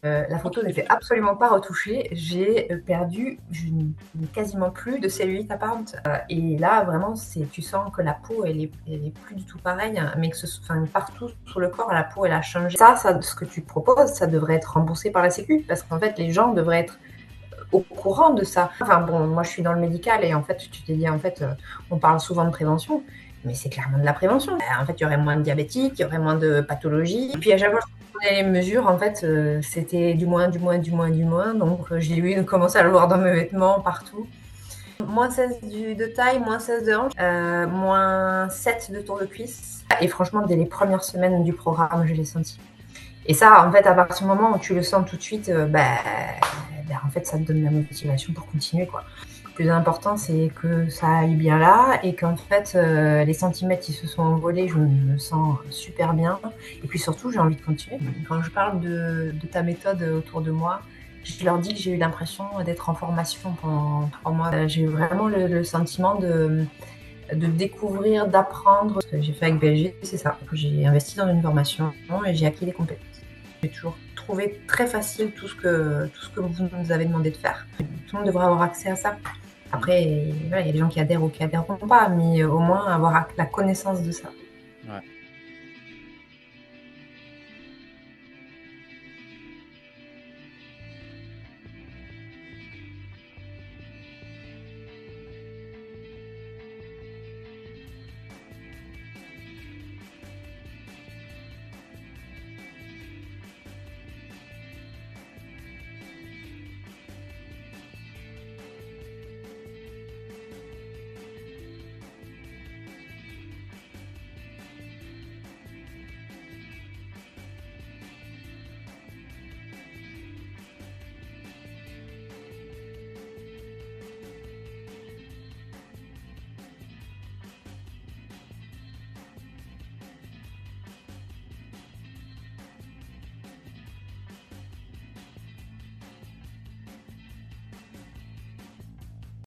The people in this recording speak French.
La photo n'était absolument pas retouchée. J'ai perdu, je n'ai quasiment plus de cellulite apparente. Et là, vraiment, tu sens que la peau, elle est plus du tout pareille, hein, mais enfin, partout sur le corps, la peau, elle a changé. Ce que tu proposes, ça devrait être remboursé par la Sécu, parce qu'en fait, les gens devraient être au courant de ça. Enfin bon, moi, je suis dans le médical et en fait, tu t'es dit, en fait, on parle souvent de prévention, mais c'est clairement de la prévention. En fait, il y aurait moins de diabétiques, il y aurait moins de pathologies. Et puis à chaque fois que je prenais les mesures, en fait, c'était du moins, du moins, du moins, du moins. Donc j'ai eu commencé à le voir dans mes vêtements partout. -16 de taille, -16 de hanche, -7 de tour de cuisse. Et franchement, dès les premières semaines du programme, je l'ai senti. Et ça, en fait, à partir du moment où tu le sens tout de suite, en fait, ça te donne la motivation pour continuer, quoi. Le plus important, c'est que ça aille bien là et qu'en fait, les centimètres, ils se sont envolés, je me sens super bien et puis surtout, j'ai envie de continuer. Quand je parle de ta méthode, autour de moi, je leur dis que j'ai eu l'impression d'être en formation pendant 3 mois. J'ai eu vraiment le sentiment de découvrir, d'apprendre. Ce que j'ai fait avec BLG, c'est ça. J'ai investi dans une formation et j'ai acquis des compétences. J'ai toujours trouvé très facile tout ce que vous nous avez demandé de faire. Tout le monde devrait avoir accès à ça. Mmh. Après, voilà, il y a des gens qui adhèrent ou qui adhèreront pas, mais au moins avoir la connaissance de ça. Ouais.